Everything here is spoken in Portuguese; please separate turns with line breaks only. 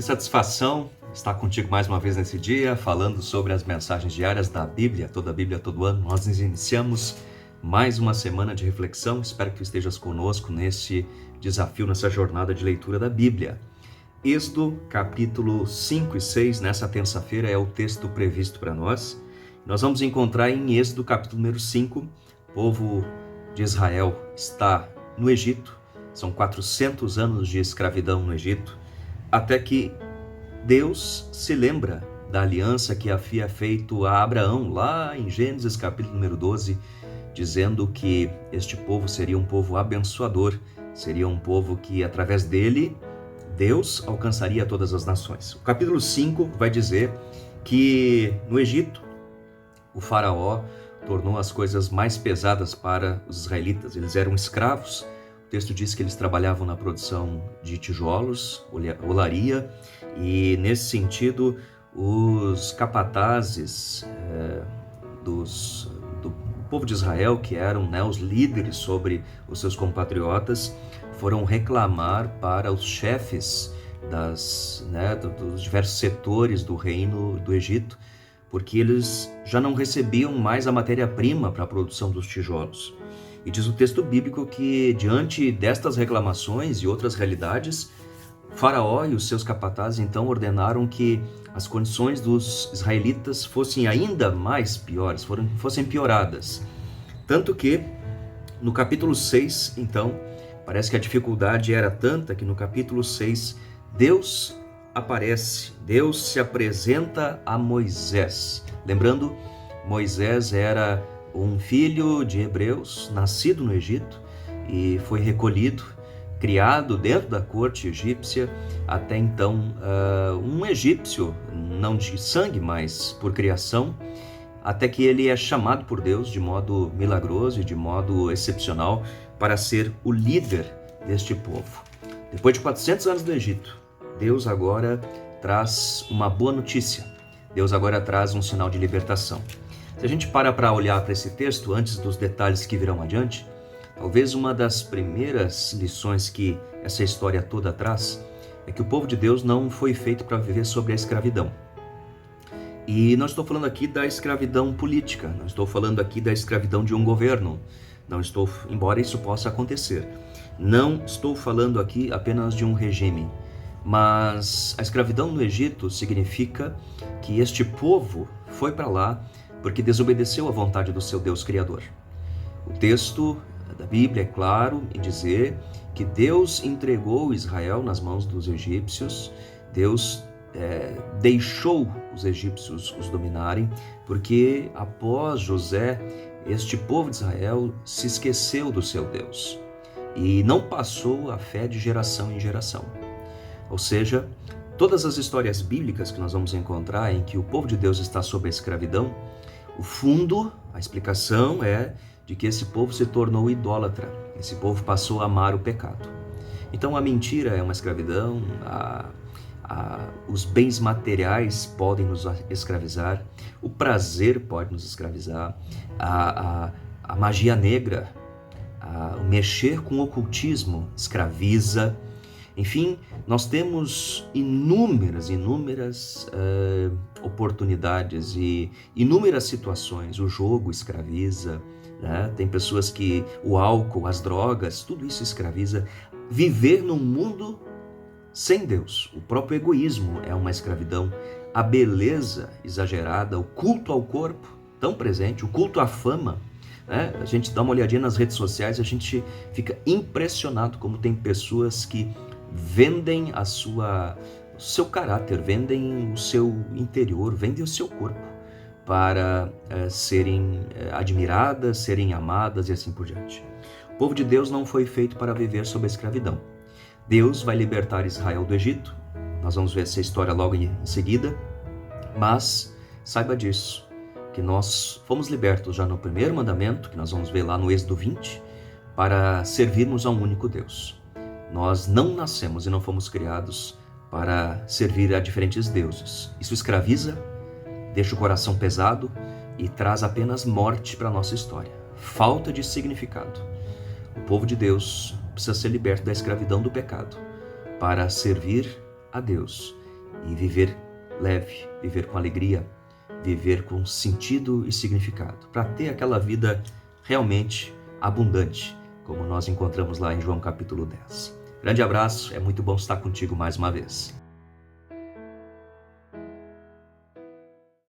Que satisfação estar contigo mais uma vez nesse dia, falando sobre as mensagens diárias da Bíblia, toda a Bíblia, todo ano. Nós iniciamos mais uma semana de reflexão. Espero que tu estejas conosco nesse desafio, nessa jornada de leitura da Bíblia. Êxodo, capítulo 5 e 6, nessa terça-feira, é o texto previsto para nós. Nós vamos encontrar em Êxodo, capítulo número 5, o povo de Israel está no Egito. São 400 anos de escravidão no Egito, até que Deus se lembra da aliança que havia feito a Abraão, lá em Gênesis capítulo número 12, dizendo que este povo seria um povo abençoador, seria um povo que, através dele, Deus alcançaria todas as nações. O capítulo 5 vai dizer que no Egito, o faraó tornou as coisas mais pesadas para os israelitas. Eles eram escravos. O texto diz que eles trabalhavam na produção de tijolos, olaria, e nesse sentido os capatazes do povo de Israel, que eram os líderes sobre os seus compatriotas, foram reclamar para os chefes dos diversos setores do reino do Egito, porque eles já não recebiam mais a matéria-prima para a produção dos tijolos. E diz o texto bíblico que, diante destas reclamações e outras realidades, Faraó e os seus capatazes então ordenaram que as condições dos israelitas fossem ainda mais piores, fossem pioradas. Tanto que, no capítulo 6, então, parece que a dificuldade era tanta que no capítulo 6, Deus aparece, Deus se apresenta a Moisés. Lembrando, Moisés era um filho de hebreus, nascido no Egito, e foi recolhido, criado dentro da corte egípcia, até então um egípcio, não de sangue, mas por criação, até que ele é chamado por Deus de modo milagroso e de modo excepcional para ser o líder deste povo. Depois de 400 anos do Egito, Deus agora traz uma boa notícia. Deus agora traz um sinal de libertação. Se a gente para olhar para esse texto, antes dos detalhes que virão adiante, talvez uma das primeiras lições que essa história toda traz é que o povo de Deus não foi feito para viver sobre a escravidão. E não estou falando aqui da escravidão política, não estou falando aqui da escravidão de um governo, embora isso possa acontecer. Não estou falando aqui apenas de um regime, mas a escravidão no Egito significa que este povo foi para lá porque desobedeceu à vontade do seu Deus Criador. O texto da Bíblia é claro em dizer que Deus entregou Israel nas mãos dos egípcios. Deus deixou os egípcios os dominarem, porque após José, este povo de Israel se esqueceu do seu Deus e não passou a fé de geração em geração. Ou seja, todas as histórias bíblicas que nós vamos encontrar em que o povo de Deus está sob a escravidão, o fundo, a explicação é de que esse povo se tornou idólatra, esse povo passou a amar o pecado. Então a mentira é uma escravidão, os bens materiais podem nos escravizar, o prazer pode nos escravizar, a magia negra, o mexer com o ocultismo escraviza. Enfim, nós temos inúmeras oportunidades e inúmeras situações. O jogo escraviza, né? Tem pessoas que o álcool, as drogas, tudo isso escraviza. Viver num mundo sem Deus, o próprio egoísmo é uma escravidão. A beleza exagerada, o culto ao corpo tão presente, o culto à fama, né? A gente dá uma olhadinha nas redes sociais, a gente fica impressionado como tem pessoas que vendem o seu caráter, vendem o seu interior, vendem o seu corpo para serem admiradas, serem amadas e assim por diante. O povo de Deus não foi feito para viver sob a escravidão. Deus vai libertar Israel do Egito, nós vamos ver essa história logo em seguida, mas saiba disso, que nós fomos libertos já no primeiro mandamento, que nós vamos ver lá no Êxodo 20, para servirmos a um único Deus. Nós não nascemos e não fomos criados para servir a diferentes deuses. Isso escraviza, deixa o coração pesado e traz apenas morte para a nossa história. Falta de significado. O povo de Deus precisa ser liberto da escravidão do pecado para servir a Deus e viver leve, viver com alegria, viver com sentido e significado, para ter aquela vida realmente abundante, como nós encontramos lá em João capítulo 10. Grande abraço, é muito bom estar contigo mais uma vez.